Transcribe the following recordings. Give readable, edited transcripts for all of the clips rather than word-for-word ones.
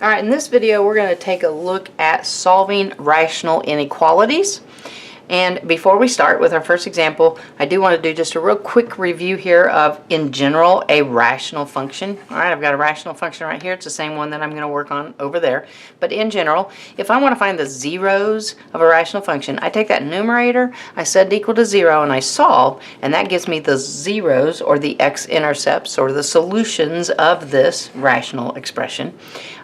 Alright, in this video we're going to take a look at solving rational inequalities. And before we start with our first example, I do want to do just a real quick review here of, in general, a rational function. Alright, I've got a rational function right here. It's the same one that I'm going to work on over there. But in general, if I want to find the zeros of a rational function, I take that numerator, I set it equal to 0, and I solve, and that gives me the zeros, or the x-intercepts, or the solutions of this rational expression.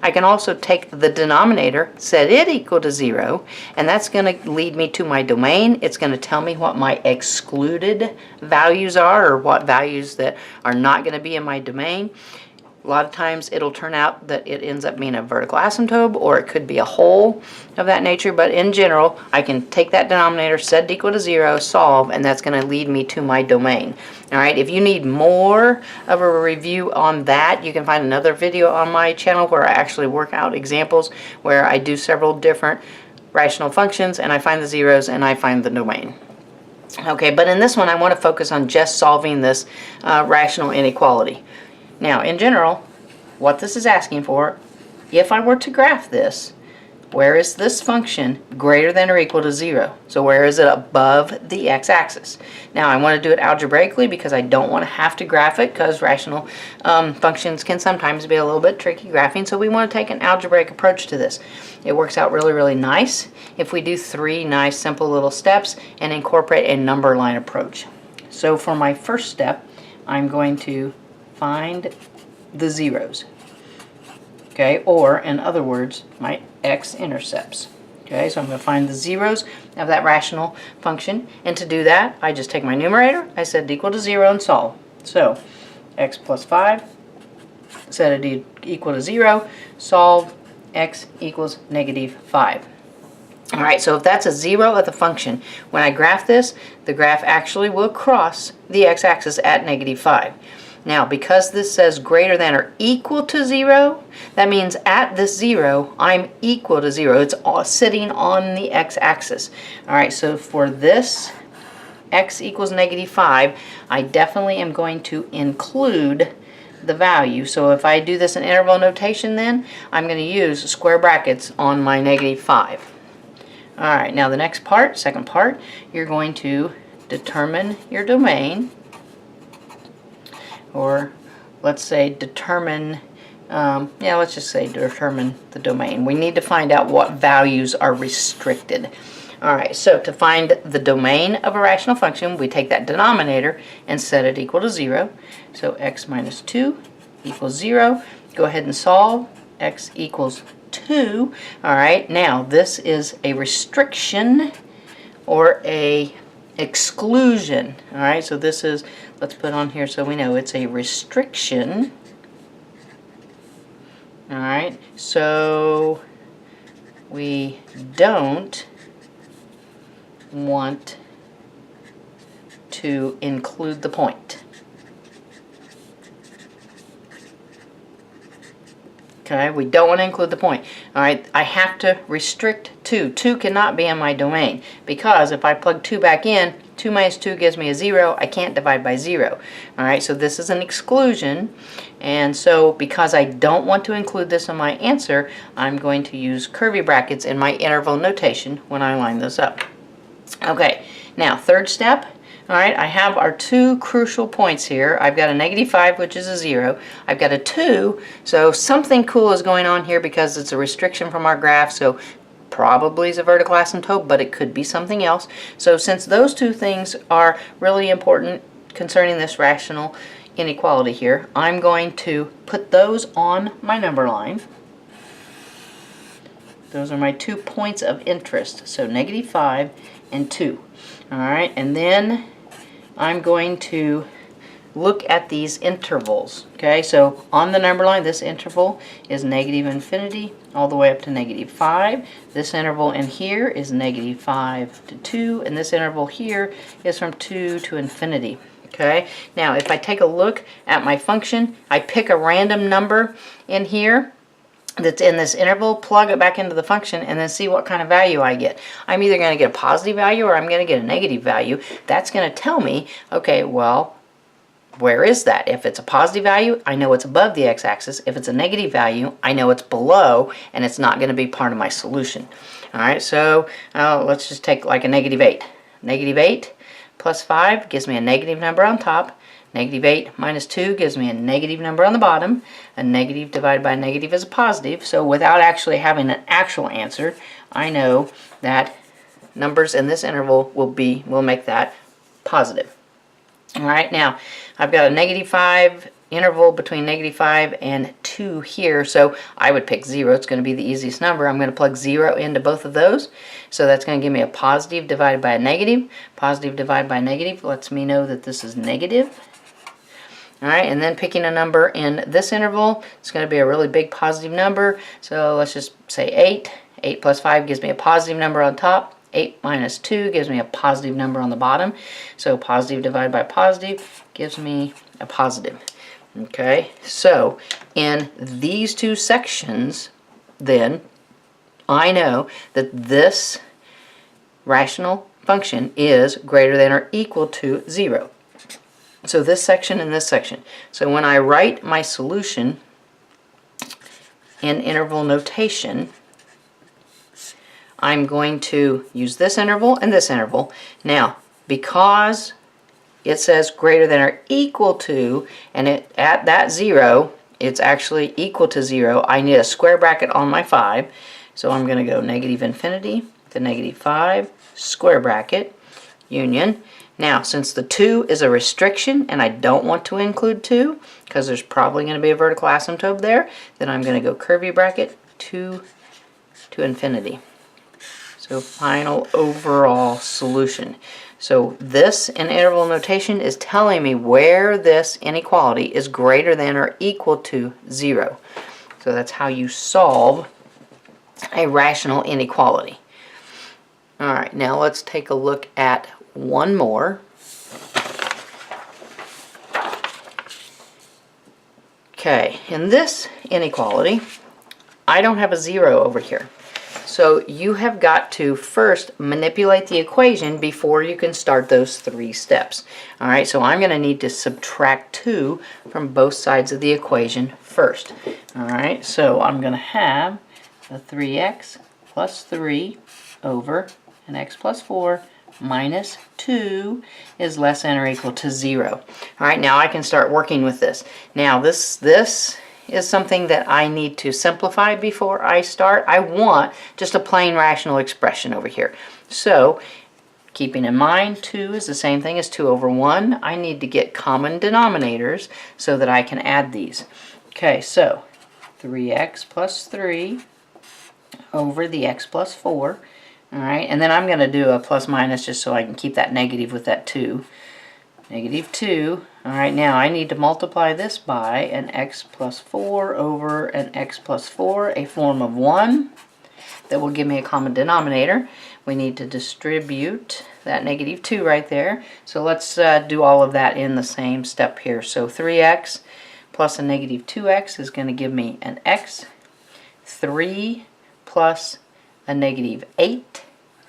I can also take the denominator, set it equal to 0, and that's going to lead me to my domain. It's going to tell me what my excluded values are, or what values that are not going to be in my domain. A lot of times it'll turn out that it ends up being a vertical asymptote, or it could be a whole of that nature, but in general I can take that denominator, set it equal to 0, solve, and that's going to lead me to my domain. Alright, if you need more of a review on that, you can find another video on my channel where I actually work out examples where I do several different rational functions, and I find the zeros and I find the domain. Okay, but in this one I want to focus on just solving this rational inequality. Now, in general, what this is asking for, if I were to graph this, where is this function greater than or equal to 0? So where is it above the x-axis? Now, I want to do it algebraically because I don't want to have to graph it, because rational functions can sometimes be a little bit tricky graphing, so we want to take an algebraic approach to this. It works out really, really nice if we do 3 nice simple little steps and incorporate a number line approach. So for my first step, I'm going to find the zeros, okay, or in other words, my x-intercepts. Okay, so I'm going to find the zeros of that rational function, and to do that I just take my numerator, I set it equal to 0, and solve. So x plus 5, set it equal to 0, solve, x equals -5. Alright, so if that's a 0 at the function, when I graph this, the graph actually will cross the x-axis at -5. Now, because this says greater than or equal to 0, that means at this 0, I'm equal to 0. It's all sitting on the x-axis. Alright, so for this x equals -5, I definitely am going to include the value. So if I do this in interval notation, then I'm going to use square brackets on my -5. Alright, now the next part, second part, you're going to determine your domain, or let's say determine, let's just say determine the domain. We need to find out what values are restricted. Alright, so to find the domain of a rational function, we take that denominator and set it equal to 0. So x minus 2 equals 0. Go ahead and solve. X equals 2. Alright, now this is a restriction or a exclusion. Alright, so this is, let's put on here so we know it's a restriction. Alright, so we don't want to include the point. Okay, we don't want to include the point. Alright, I have to restrict 2. 2 cannot be in my domain, because if I plug 2 back in, 2 minus 2 gives me a 0. I can't divide by 0. Alright, so this is an exclusion, and so because I don't want to include this in my answer, I'm going to use curly brackets in my interval notation when I line those up. Okay, now third step. Alright, I have our 2 crucial points here. I've got a -5, which is a 0. I've got a 2, so something cool is going on here because it's a restriction from our graph, so probably is a vertical asymptote, but it could be something else. So since those 2 things are really important concerning this rational inequality here, I'm going to put those on my number line. Those are my 2 points of interest, so -5 and 2. Alright, and then I'm going to look at these intervals. Okay, so on the number line, this interval is -infinity all the way up to -5. This interval in here is -5 to 2, and this interval here is from 2 to infinity. Okay, now if I take a look at my function, I pick a random number in here that's in this interval, plug it back into the function, and then see what kind of value I get. I'm either going to get a positive value or I'm going to get a negative value. That's going to tell me, okay, well, where is that? If it's a positive value, I know it's above the x-axis. If it's a negative value, I know it's below, and it's not going to be part of my solution. All right, so let's just take like a -8. -8 plus 5 gives me a negative number on top. -8 minus 2 gives me a negative number on the bottom. A negative divided by a negative is a positive. So without actually having an actual answer, I know that numbers in this interval will make that positive. All right, now I've got a -5 interval between -5 and 2 here, so I would pick 0. It's going to be the easiest number. I'm going to plug 0 into both of those, so that's going to give me a positive divided by a negative. Positive divided by a negative lets me know that this is negative. All right, and then picking a number in this interval, it's going to be a really big positive number, so let's just say 8. 8 plus 5 gives me a positive number on top. 8 minus 2 gives me a positive number on the bottom. So positive divided by positive gives me a positive. Okay, so in these two sections, then, I know that this rational function is greater than or equal to 0. So this section and this section. So when I write my solution in interval notation, I'm going to use this interval and this interval. Now, because it says greater than or equal to, and at that 0, it's actually equal to 0, I need a square bracket on my 5. So I'm going to go -infinity to -5, square bracket, union. Now, since the 2 is a restriction, and I don't want to include 2, because there's probably going to be a vertical asymptote there, then I'm going to go curvy bracket, 2 to infinity. So final overall solution. So this in interval notation is telling me where this inequality is greater than or equal to 0. So that's how you solve a rational inequality. All right, now let's take a look at one more. Okay, in this inequality, I don't have a 0 over here. So you have got to first manipulate the equation before you can start those 3 steps. All right, so I'm going to need to subtract 2 from both sides of the equation first. All right, so I'm going to have a 3x plus 3 over an x plus 4 minus 2 is less than or equal to 0. All right, now I can start working with this. Now this is something that I need to simplify before I start. I want just a plain rational expression over here. So, keeping in mind 2 is the same thing as 2 over 1, I need to get common denominators so that I can add these. Okay, so 3x plus 3 over the x plus 4. All right, and then I'm going to do a plus minus just so I can keep that negative with that 2. -2. All right, now I need to multiply this by an x plus 4 over an x plus 4, a form of 1 that will give me a common denominator. We need to distribute that -2 right there. So let's do all of that in the same step here. So 3x plus a -2x is going to give me an x. 3 plus a -8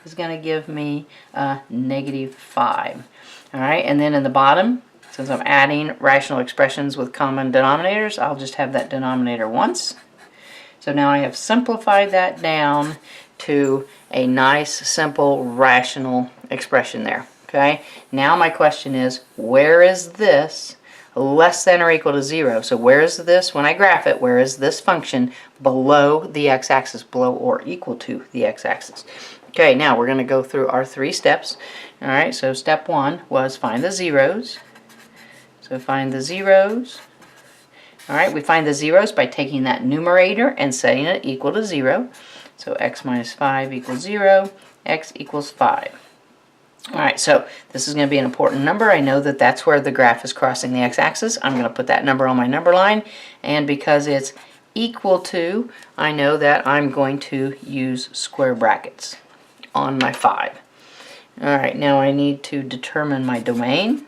is going to give me a -5. All right, and then in the bottom, since I'm adding rational expressions with common denominators, I'll just have that denominator once. So now I have simplified that down to a nice, simple, rational expression there. Okay, now my question is, where is this less than or equal to 0? So where is this, when I graph it, where is this function below the x-axis, below or equal to the x-axis? Okay, now we're going to go through our 3 steps. All right, so step 1 was find the zeros. So find the zeros. All right, we find the zeros by taking that numerator and setting it equal to 0. So x minus 5 equals 0, x equals 5. All right, so this is going to be an important number. I know that that's where the graph is crossing the x-axis. I'm going to put that number on my number line, and because it's equal to, I know that I'm going to use square brackets on my 5. All right, now I need to determine my domain.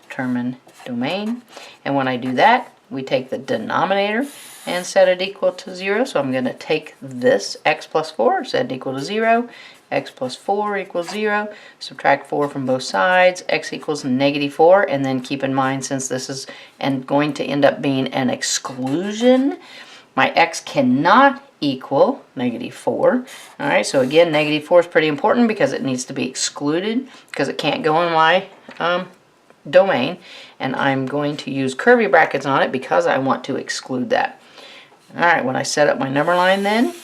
Determine domain. And when I do that, we take the denominator and set it equal to 0. So I'm going to take this x plus 4, set it equal to 0, x plus 4 equals 0. Subtract 4 from both sides. X equals -4. And then keep in mind, since this is going to end up being an exclusion, my x cannot equal -4. Alright, so again, -4 is pretty important because it needs to be excluded because it can't go in my domain. And I'm going to use curly brackets on it because I want to exclude that. Alright, when I set up my number line then,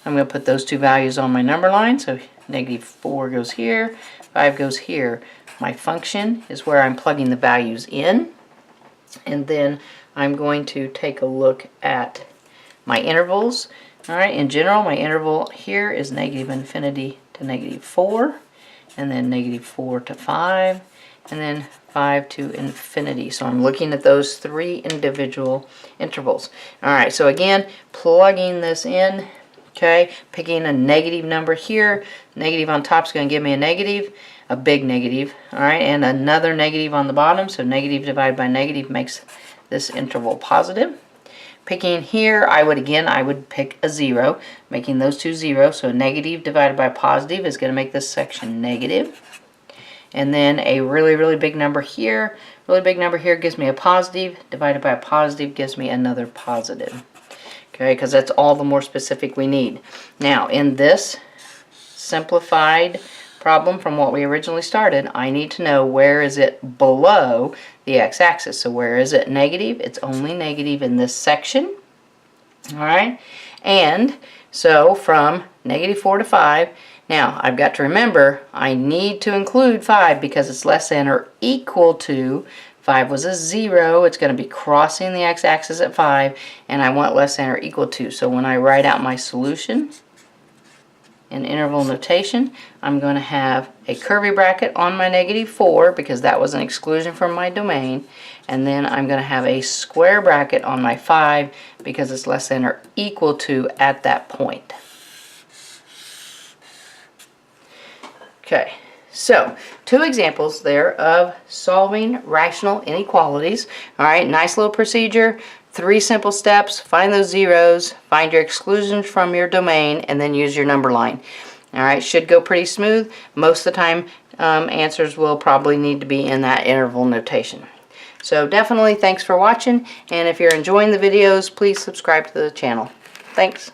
I'm going to put those two values on my number line. So -4 goes here, 5 goes here. My function is where I'm plugging the values in. And then I'm going to take a look at my intervals. Alright, in general, my interval here is -infinity to -4, and then -4 to 5, and then 5 to infinity. So I'm looking at those three individual intervals. Alright, so again, plugging this in, okay, picking a negative number here. Negative on top is going to give me a negative, a big negative, alright, and another negative on the bottom. So negative divided by negative makes this interval positive. Picking here, I would pick a 0, making those two 0. So a negative divided by a positive is going to make this section negative. And then a really, really big number here. Really big number here gives me a positive. Divided by a positive gives me another positive. Okay, because that's all the more specific we need. Now, in this simplified problem from what we originally started, I need to know where is it below the x-axis. So where is it negative? It's only negative in this section. Alright, and so from -4 to 5, now I've got to remember I need to include 5 because it's less than or equal to, 5 was a 0, it's going to be crossing the x-axis at 5, and I want less than or equal to. So when I write out my solution in interval notation, I'm going to have a curly bracket on my -4 because that was an exclusion from my domain, and then I'm going to have a square bracket on my 5 because it's less than or equal to at that point. Okay, so two examples there of solving rational inequalities. Alright, nice little procedure. 3 simple steps. Find those zeros, find your exclusions from your domain, and then use your number line. Alright, should go pretty smooth. Most of the time, answers will probably need to be in that interval notation. So definitely thanks for watching, and if you're enjoying the videos, please subscribe to the channel. Thanks.